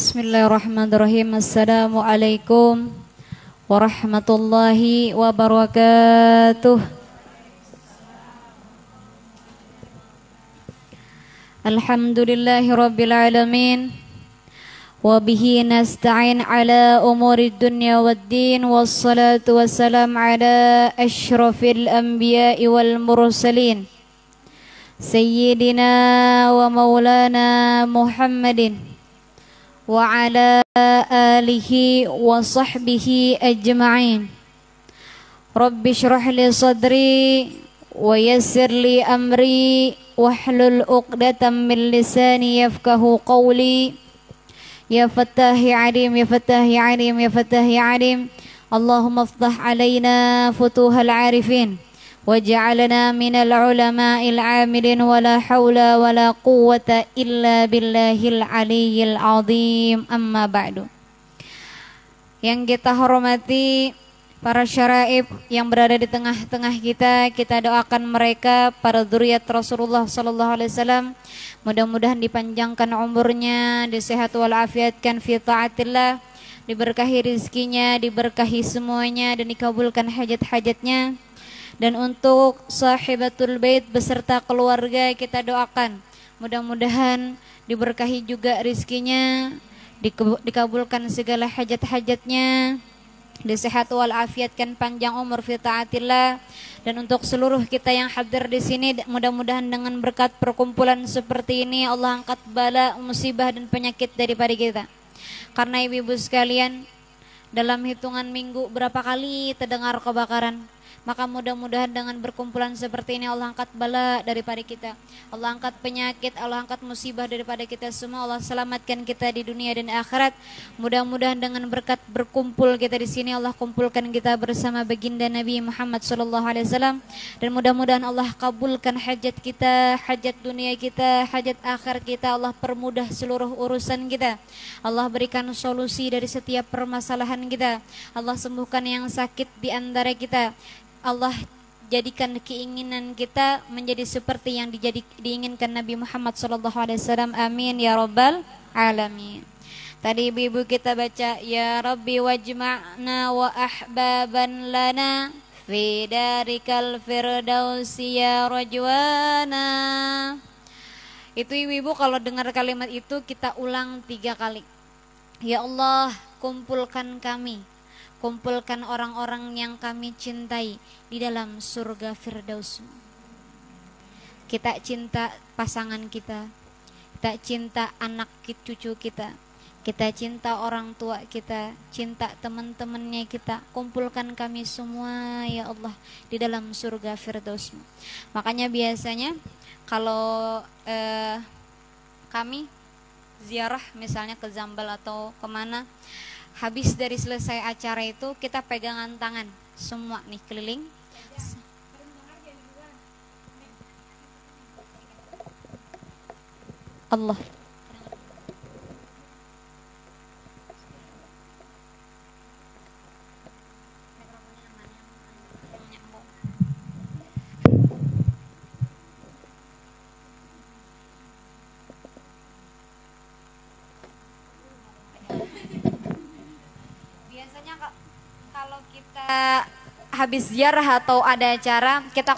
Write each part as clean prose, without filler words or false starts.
Bismillahirrahmanirrahim. Assalamualaikum warahmatullahi wabarakatuh. Alhamdulillahi rabbil alamin. Wabihi nasta'in ala umuri dunya waddin. Wassalatu wassalam ala ashrafil anbiya'i wal mursalin Sayyidina wa maulana Muhammadin wa ala alihi wa sahbihi ajma'in. Rabbi shrah li sadri wa yassir li amri wahlul 'uqdatam min lisani yafqahu qawli. Ya Fattahi Alim, ya Fattahi Alim, ya Fattahi Alim. Allahumma iftah alaina futuhal arifin waj'alna minal ulama'il 'amilin wa la haula wa la quwwata illa billahil aliyyil azim. Amma ba'du. Yang kita hormati para syaraib yang berada di tengah-tengah kita doakan mereka para dzurriyyat Rasulullah sallallahu alaihi wasallam, mudah-mudahan dipanjangkan umurnya, disehat walafiatkan fi taatillah, diberkahi rizkinya, diberkahi semuanya dan dikabulkan hajat-hajatnya. Dan untuk sahibatul bait beserta keluarga kita doakan mudah-mudahan diberkahi juga rizkinya, dikabulkan segala hajat-hajatnya, disehat walafiatkan panjang umur fi taatillah. Dan untuk seluruh kita yang hadir di sini, mudah-mudahan dengan berkat perkumpulan seperti ini Allah angkat bala, musibah dan penyakit daripada kita. Karena ibu-ibu sekalian, dalam hitungan minggu berapa kali terdengar kebakaran? Maka mudah-mudahan dengan berkumpulan seperti ini Allah angkat bala daripada kita, Allah angkat penyakit, Allah angkat musibah daripada kita semua, Allah selamatkan kita di dunia dan akhirat. Mudah-mudahan dengan berkat berkumpul kita di sini Allah kumpulkan kita bersama baginda Nabi Muhammad sallallahu alaihi wasallam, dan mudah-mudahan Allah kabulkan hajat kita, hajat dunia kita, hajat akhirat kita. Allah permudah seluruh urusan kita, Allah berikan solusi dari setiap permasalahan kita, Allah sembuhkan yang sakit di antara kita, Allah jadikan keinginan kita menjadi seperti yang diinginkan Nabi Muhammad SAW. Amin ya rabbal alamin. Tadi ibu-ibu kita baca ya Rabbi wajma'na wa ahbaban lana fi darikal firdausi ya rajwana. Itu ibu-ibu kalau dengar kalimat itu kita ulang 3 kali. Ya Allah, kumpulkan kami, kumpulkan orang-orang yang kami cintai di dalam surga Firdaus. Kita cinta pasangan kita, kita cinta anak cucu kita, kita cinta orang tua kita, cinta teman-temannya kita. Kumpulkan kami semua ya Allah di dalam surga Firdaus. Makanya biasanya kalau kami ziarah misalnya ke Zambal atau kemana, habis dari selesai acara itu kita pegangan tangan semua nih keliling. Allah. Kalau kita habis ziarah atau ada acara, kita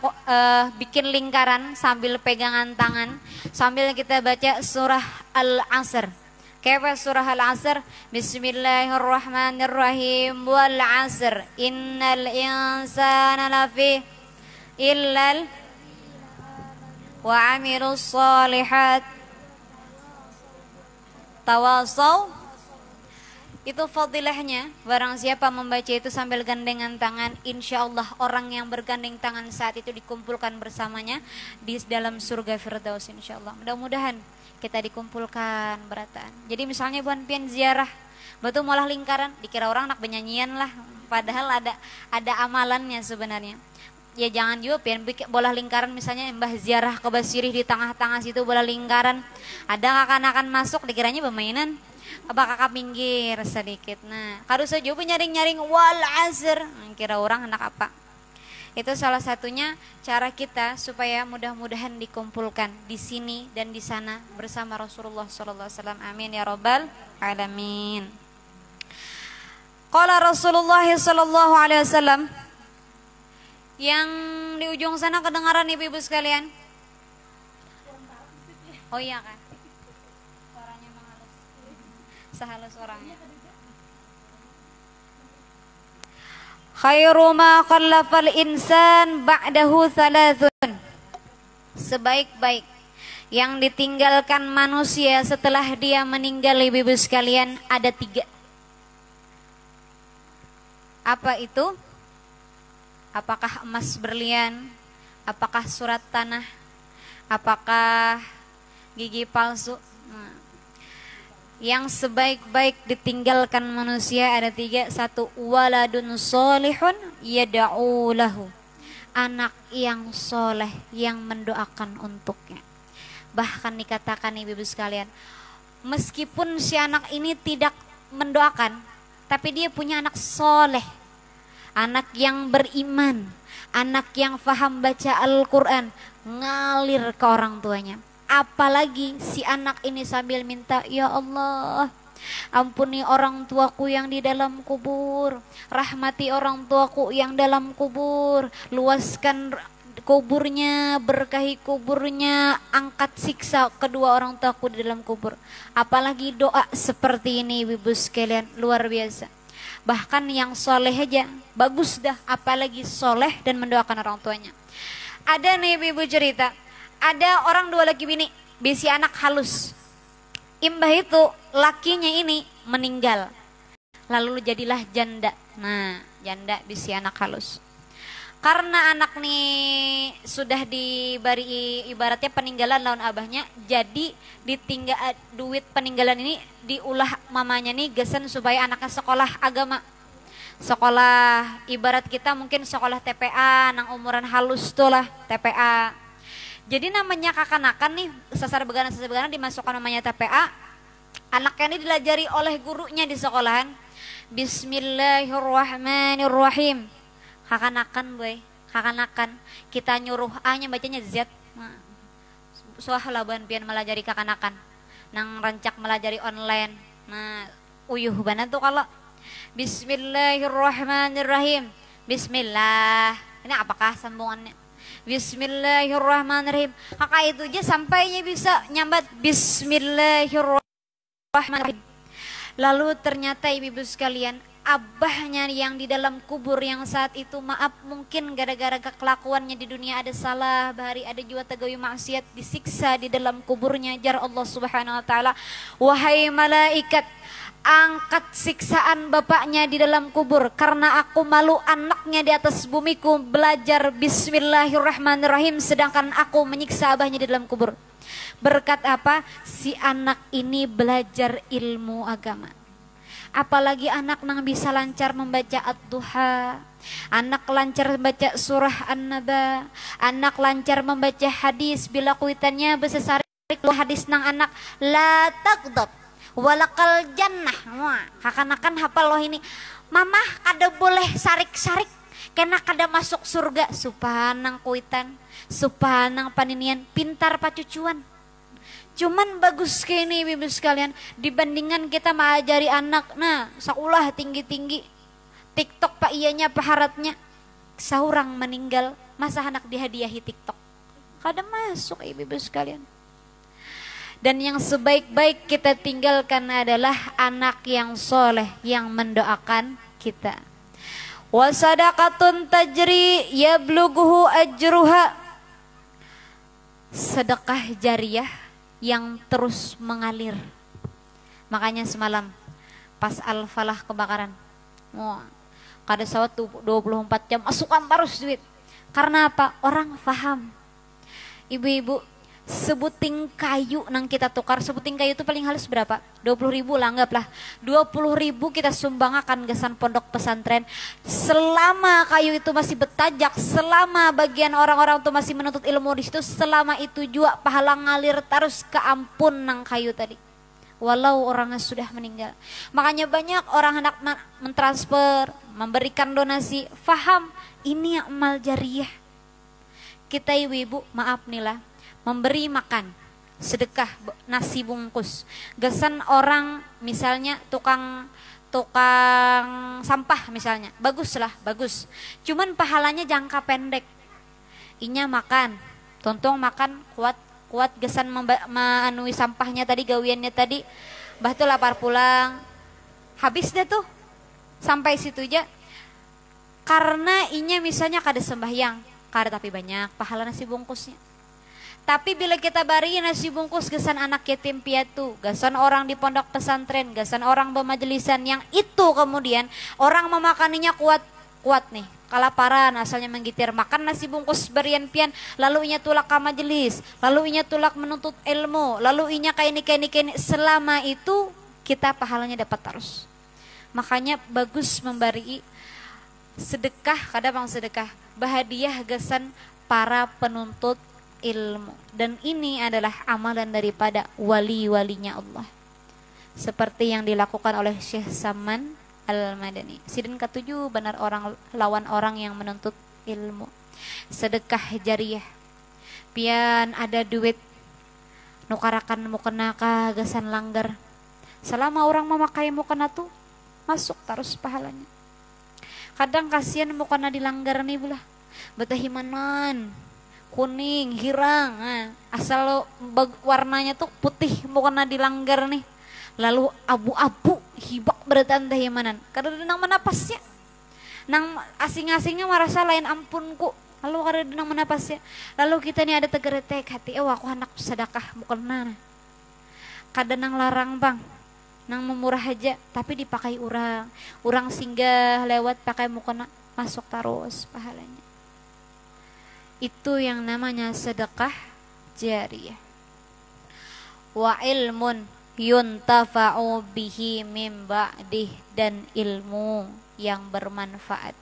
bikin lingkaran sambil pegangan tangan, sambil kita baca surah Al-Asr. Kayak surah Al-Asr, Bismillahirrahmanirrahim, wal 'asr innal insana lafi illal wa 'amilus shalihat tawasaw. Itu fadilahnya, barang siapa membaca itu sambil gandengan tangan, insya Allah orang yang bergandeng tangan saat itu dikumpulkan bersamanya di dalam surga Firdaus insya Allah. Mudah-mudahan kita dikumpulkan berataan. Jadi misalnya buan pian ziarah, betul malah lingkaran, dikira orang anak penyanyian lah, padahal ada amalannya sebenarnya. Ya jangan juga pian bola lingkaran, misalnya mbah ziarah ke Basirih di tengah-tengah situ bola lingkaran, ada akan masuk dikiranya permainan. Apa kakak minggir sedikit. Nah, harus saja nyaring-nyaring wal 'asr. Kira orang anak apa? Itu salah satunya cara kita supaya mudah-mudahan dikumpulkan di sini dan di sana bersama Rasulullah SAW. Amin ya Rabbal alamin. Qala Rasulullah sallallahu alaihi wasallam, yang di ujung sana kedengaran ibu-ibu sekalian? Oh iya kan? Suaranya emang halus. Sehalus orangnya. Khairu ma khallafal insan ba'dahu thalathun. Sebaik-baik yang ditinggalkan manusia setelah dia meninggal, ibu-ibu sekalian, ada 3. Apa itu? Apakah emas berlian? Apakah surat tanah? Apakah gigi palsu? Yang sebaik-baik ditinggalkan manusia ada 3. 1, waladun solihun yada'u lahu. Anak yang soleh yang mendoakan untuknya. Bahkan dikatakan ibu-ibu sekalian, meskipun si anak ini tidak mendoakan, tapi dia punya anak soleh, anak yang beriman, anak yang faham baca Al-Quran, ngalir ke orang tuanya. Apalagi si anak ini sambil minta, ya Allah, ampuni orang tuaku yang di dalam kubur, rahmati orang tuaku yang dalam kubur, luaskan kuburnya, berkahi kuburnya, angkat siksa kedua orang tuaku di dalam kubur. Apalagi doa seperti ini ibu-ibu sekalian, luar biasa. Bahkan yang soleh aja bagus dah, apalagi soleh dan mendoakan orang tuanya. Ada nih ibu-ibu cerita, ada orang 2 laki bini, bisi anak halus. Imbah itu lakinya ini meninggal, lalu jadilah janda. Nah, janda bisi anak halus. Karena anak nih sudah diberi ibaratnya peninggalan lawan abahnya, jadi ditinggal duit peninggalan ini diulah mamanya nih gesen supaya anaknya sekolah agama. Sekolah ibarat kita mungkin sekolah TPA nang umuran halus tuh lah TPA. Jadi namanya kakanakan nih sasar begana dimasukkan namanya TPA. Anaknya ini dilajari oleh gurunya di sekolahan. Bismillahirrahmanirrahim. Kakanakan boy, kakanakan. Kita nyuruh A-nya bacanya Z. Soah laban pian melajari kakanakan. Nang rancak melajari online. Nah, uyuh banget tuh kalau Bismillahirrahmanirrahim. Bismillah. Ini apakah sambungannya? Bismillahirrahmanirrahim. Kakak itu aja sampainya bisa nyambat Bismillahirrahmanirrahim. Lalu ternyata ibu-ibu sekalian, abahnya yang di dalam kubur yang saat itu maaf mungkin gara-gara kelakuannya di dunia ada salah, bahari ada juga tegawi maksiat, disiksa di dalam kuburnya. Jar Allah Subhanahu wa taala, wahai malaikat, angkat siksaan bapaknya di dalam kubur karena aku malu anaknya di atas bumiku belajar Bismillahirrahmanirrahim sedangkan aku menyiksa abahnya di dalam kubur. Berkat apa? Si anak ini belajar ilmu agama. Apalagi anak nang bisa lancar membaca Ad-Duha, anak lancar membaca surah An-Naba, anak lancar membaca hadis bila kuitannya besesarik hadis nang anak la taghdab walakal jannah. Wah, kakanakan hafal loh ini. Mamah kada boleh sarik-sarik kena kada masuk surga. Supanang kuitan, supanang paninian, pintar pacucuan. Cuman bagus kayak ini ibu sekalian, dibandingkan kita mengajari anak, nah sekolah tinggi-tinggi, TikTok pak iyanya paharatnya, seorang meninggal, masa anak dihadiahi TikTok, kada masuk ibu sekalian. Dan yang sebaik-baik kita tinggalkan adalah anak yang soleh yang mendoakan kita. Wasadaqatun tajri yablughu ajruha. Sedekah jariah yang terus mengalir. Makanya semalam pas Al-Falah kebakaran, kada sawat 24 jam masukan terus duit. Karena apa? Orang paham. Ibu-ibu, sebuting kayu nang kita tukar, sebuting kayu itu paling halus berapa? 20.000 lah, anggaplah 20.000 kita sumbangkan gesan pondok pesantren. Selama kayu itu masih bertajak, selama bagian orang-orang itu masih menuntut ilmu di situ, selama itu juga pahala ngalir terus ke ampun nang kayu tadi, walau orangnya sudah meninggal. Makanya banyak orang hendak mentransfer, memberikan donasi, faham ini amal jariah. Kita ibu-ibu maaf nih lah, memberi makan sedekah nasi bungkus. Gesan orang misalnya tukang sampah misalnya, baguslah, bagus. Cuman pahalanya jangka pendek. Inya makan, tontong makan kuat gesan menanui sampahnya tadi, gawiannya tadi, bah tuh lapar pulang, habis deh tuh sampai situ aja. Karena inya misalnya kada sembahyang, kada tapi banyak pahala nasi bungkusnya. Tapi bila kita bari nasi bungkus gesan anak yatim piatu, gesan orang di pondok pesantren, gesan orang bermajelisan yang itu kemudian orang memakaninya kuat nih, kalaparan asalnya menggitir, makan nasi bungkus berian pian, lalu inya tulak ke majelis, lalu inya tulak menuntut ilmu, lalu inya kayak ini, selama itu kita pahalanya dapat terus. Makanya bagus memberi sedekah, kadang sedekah bahadiah gesan para penuntut ilmu, dan ini adalah amalan daripada wali-walinya Allah, seperti yang dilakukan oleh Syekh Saman Al-Madani. Sidin ketujuh, benar orang lawan orang yang menuntut ilmu. Sedekah jariyah, pian ada duit nukarakan mukena ka gasan langgar, selama orang memakai mukena tuh masuk terus pahalanya. Kadang kasihan mukena dilanggar nih belah, betahimanan kuning, hirang, asal warnanya tuh putih mukena dilanggar nih, lalu abu-abu hibak bertanda himanan, karena nang menapasnya, nang asing-asingnya merasa lain ampunku, lalu karena nang menapasnya, lalu kita nih ada tegeretek hati, aku anak sedekah mukena, kadang nang larang bang, nang memurah aja, tapi dipakai orang singgah lewat pakai mukena, masuk terus pahalanya. Itu yang namanya sedekah jariyah. Wa ilmun yuntafa'u bihi mim ba'dih, dan ilmu yang bermanfaat.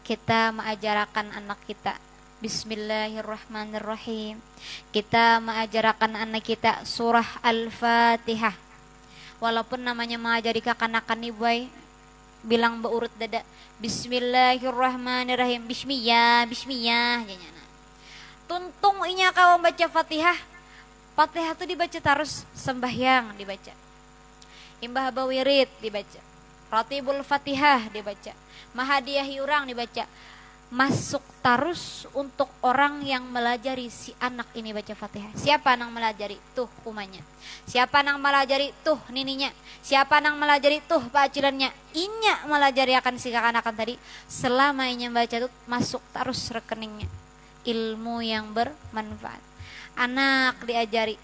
Kita mengajarkan anak kita Bismillahirrahmanirrahim. Kita mengajarkan anak kita surah Al-Fatihah. Walaupun namanya mengajari kekanakan ibu, bilang beurut dada, Bismillahirrahmanirrahim, bismillah janyana. Tuntung inya kau baca Fatihah. Fatihah itu dibaca terus, sembahyang dibaca, imbah bawirid dibaca, Ratibul Fatihah dibaca, mahadiyahi urang dibaca. Masuk terus untuk orang yang melajari si anak ini baca Fatihah. Siapa nang melajari? Tuh umanya. Siapa nang melajari? Tuh nininya. Siapa nang melajari? Tuh pacilannya. Inya melajari akan si kakanakan tadi. Selama inya baca tuh masuk terus rekeningnya. Ilmu yang bermanfaat. Anak diajari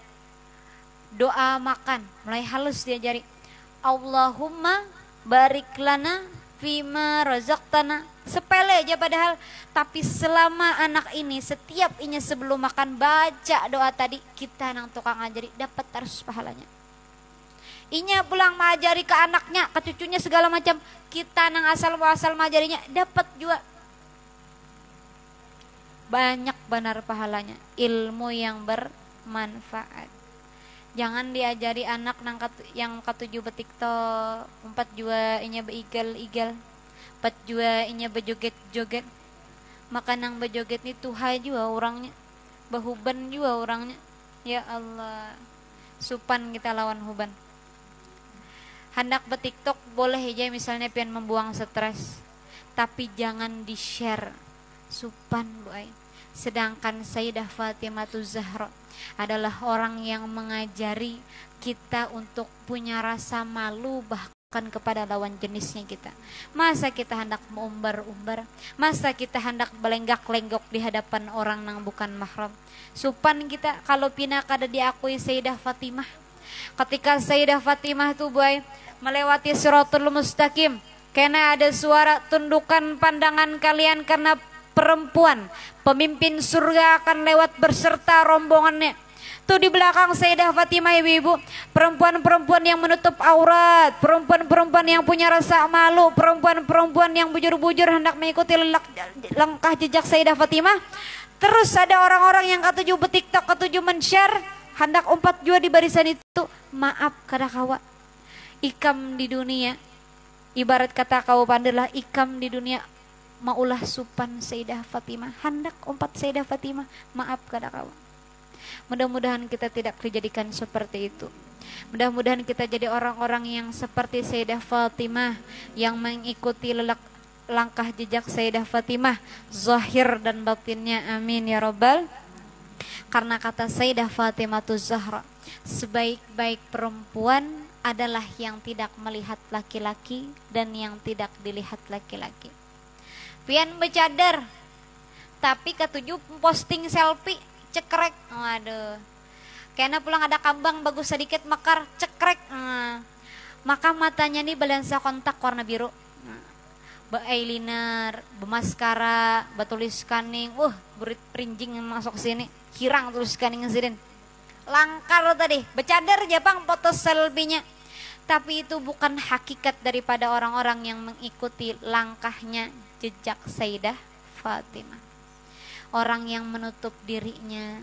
doa makan, mulai halus diajari. Allahumma barik lana fima razaqtana. Sepele aja padahal, tapi selama anak ini setiap inya sebelum makan baca doa tadi, kita nang tukang ngajari dapat terus pahalanya. Inya pulang mengajari ke anaknya, ke cucunya segala macam, kita nang asal mengajarinya dapat juga. Banyak benar pahalanya, ilmu yang bermanfaat. Jangan diajari anak nang yang ketujuh betiktok, 4 jua inya beigal-igal, 4 jua inya bejoget-joget. Maka nang bejoget ni tuhai juga orangnya, bahuban juga orangnya. Ya Allah, supan kita lawan huban. Hendak betiktok boleh aja misalnya pian membuang stres, tapi jangan di-share. Supan Bu Ai. Sedangkan Sayyidah Fatimah Zahra adalah orang yang mengajari kita untuk punya rasa malu bahkan kepada lawan jenisnya kita. Masa kita hendak mengumbar-umbar, masa kita hendak belenggak-lenggok di hadapan orang yang bukan mahram. Supan kita kalau pina kada diakui Sayyidah Fatimah. Ketika Sayyidah Fatimah tuh boy melewati Siratul Mustaqim, karena ada suara tundukan pandangan kalian karena perempuan pemimpin surga akan lewat berserta rombongannya. Tuh di belakang Sayyidah Fatimah ibu-ibu, perempuan-perempuan yang menutup aurat, perempuan-perempuan yang punya rasa malu, perempuan-perempuan yang bujur-bujur hendak mengikuti langkah jejak Sayyidah Fatimah. Terus ada orang-orang yang ketujuh betiktok, ketujuh men-share, hendak 4 jua di barisan itu. Maaf kada kawa, ikam di dunia, ibarat kata kau pandirlah ikam di dunia, maulah supan Sayyidah Fatimah, hendak 4 Sayyidah Fatimah, maaf kada kawa. Mudah-mudahan kita tidak dijadikan seperti itu. Mudah-mudahan kita jadi orang-orang yang seperti Sayyidah Fatimah, yang mengikuti langkah jejak Sayyidah Fatimah zahir dan batinnya, amin ya rabbal. Karena kata Sayyidah Fatimah Zahra, sebaik-baik perempuan adalah yang tidak melihat laki-laki dan yang tidak dilihat laki-laki. Pian bercadar tapi ketujuh posting selfie cekrek, waduh, karena pulang ada kambang bagus sedikit mekar cekrek, maka matanya nih balensa kontak warna biru, eyeliner, bemaskara, batulis scanning, burit prinjing masuk sini, hirang tulis scanning sidin, langkar tadi, bercadar Jepang foto selfie-nya. Tapi itu bukan hakikat daripada orang-orang yang mengikuti langkahnya jejak Sayyidah Fatimah. Orang yang menutup dirinya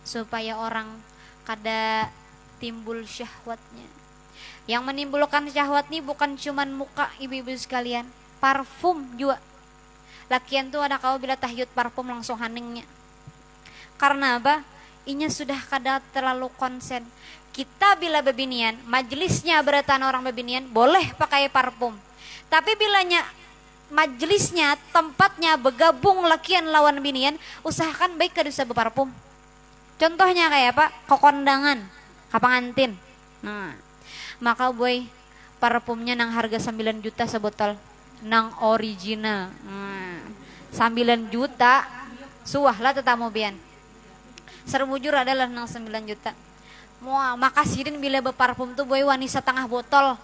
supaya orang kada timbul syahwatnya. Yang menimbulkan syahwat nih bukan cuman muka ibu-ibu sekalian, parfum juga. Lakian tuh ada kau bila tahyut parfum langsung haningnya. Karena apa? Inya sudah kada terlalu konsen. Kita bila bebinian, majelisnya beratan orang bebinian boleh pakai parfum. Tapi bilanya majelisnya, tempatnya bergabung lakian lawan binian, usahakan baik kada usah berparfum. Contohnya kayak apa? Ke kondangan, ke pengantin. Nah, maka boy parfumnya nang harga 9 juta sebotol, nang original. 9 juta, suah lah tetamu bian. Sermujur adalah nang 9 juta. Wah, makasihin bila berparfum tuh boy wani setengah botol.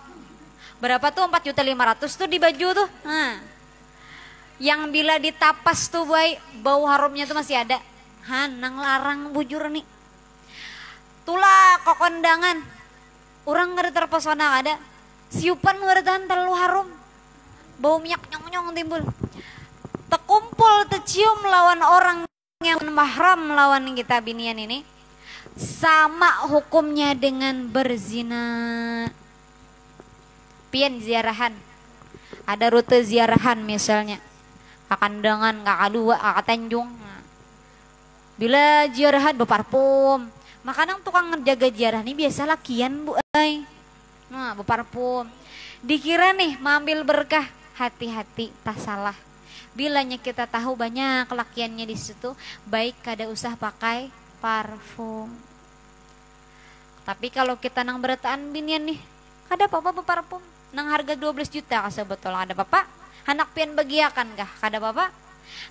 Berapa tuh? 4.500.000 tuh di baju tuh. Yang bila ditapas tuh boy bau harumnya tuh masih ada. Nang larang bujur nih. Tulah ke kondangan. Orang gak ada terpesona ada. Siupan gak ada terlalu harum. Bau minyak nyong-nyong timbul. Tekumpul tercium lawan orang yang mahram lawan kita binian ini. Sama hukumnya dengan berzina. Pian ziarahan, ada rute ziarahan misalnya, kakandangan, kakadua, kakatanjung. Bila ziarahan berparfum, makanya tukang ngejaga ziarah nih biasa lakian bu ay. Nah berparfum, dikira nih mengambil berkah, hati-hati tak salah. Bilanya kita tahu banyak lakiannya di situ, baik kada usah pakai parfum. Tapi kalau kita nang berataan binian nih, kada apa-apa berparfum. Nang harga 12 juta kasih betul ada apa-apa. Anak pian bagiakan kah? Kada apa-apa.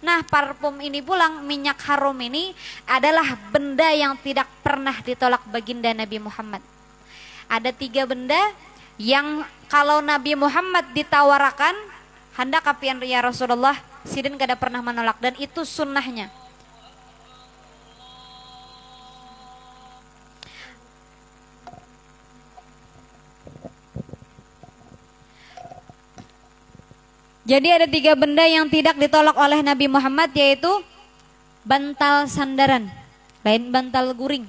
Nah parfum ini pulang, minyak harum ini adalah benda yang tidak pernah ditolak baginda Nabi Muhammad. Ada 3 benda yang kalau Nabi Muhammad ditawarakan, hendak kapian ya Rasulullah, sidin kada pernah menolak, dan itu sunnahnya. Jadi ada 3 benda yang tidak ditolak oleh Nabi Muhammad, yaitu bantal sandaran, lain bantal guring.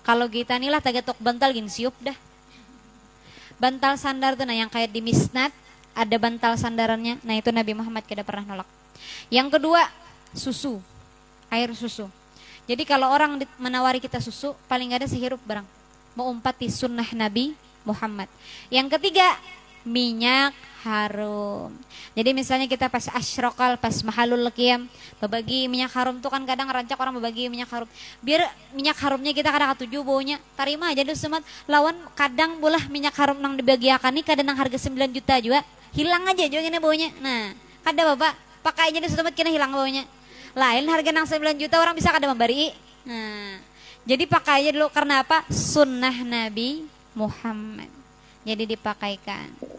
Kalau kita inilah tagatok bantal gin siup dah. Bantal sandar tuh nah yang kayak di misnad, ada bantal sandarannya. Nah itu Nabi Muhammad kada pernah nolak. Yang kedua, susu, air susu. Jadi kalau orang menawari kita susu, paling gak ada sehirup barang. Mau umpati sunnah Nabi Muhammad. Yang ketiga, minyak harum. Jadi misalnya kita pas asyrokal, pas mahalul qiyam, berbagi minyak harum tuh kan kadang rancak orang berbagi minyak harum. Biar minyak harumnya kita kadang katuju baunya, tarima aja dulu semat. Lawan kadang bolah minyak harum nang dibagiakan nih kadang nang harga 9 juta juga, hilang aja juga ini baunya. Nah, kada bapak pakai aja dulu semat kena hilang baunya. Lain harga nang 9 juta orang bisa kada memberi. Nah, jadi pakai aja dulu karena apa? Sunnah Nabi Muhammad. Jadi dipakaikan.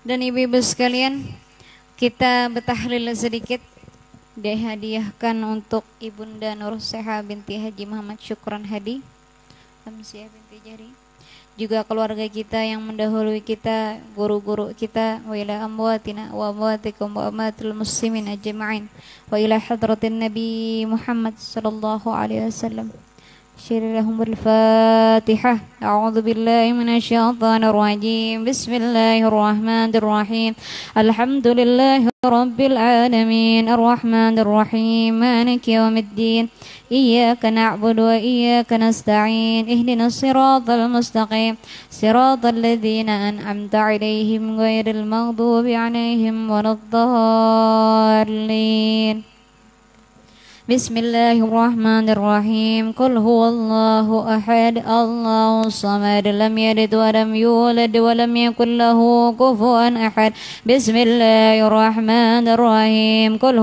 dan ibu-ibu sekalian, kita bertahlil sedikit. Dihadiahkan untuk Ibunda Nur Seha binti Haji Muhammad Syukran Hadi Hamziah binti Jari, juga keluarga kita yang mendahului kita, guru-guru kita, wa ila amwatina wa amwatikum wa amatil muslimin ajma'in, wa ila hadratin Nabi Muhammad sallallahu alaihi wasallam. Syir lahum al-Fatihah. A'udzu billahi minasyaitonir rajim. Bismillahirrahmanirrahim. Alhamdulillahi rabbil alamin. Arrahmanir rahim. Maliki yaumiddin. Iyyaka na'budu wa iyyaka nasta'in. Ihdinas siratal mustaqim. Siratal ladzina an'amta 'alaihim ghairil maghdubi 'alaihim waladdallin. Bismillahirrahmanirrahim. Qul huwallahu ahad, Allahus samad, lam yalid wa lam yulad wa lam yakul lahu kufuwan ahad. Bismillahirrahmanirrahim. Qul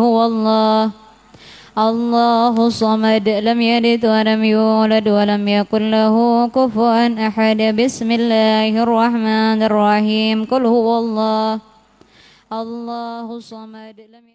Allahus samad, lam yalid wa lam yulad wa lam yakul lahu kufuwan ahad. Bismillahirrahmanirrahim. Qul Allahus samad, lam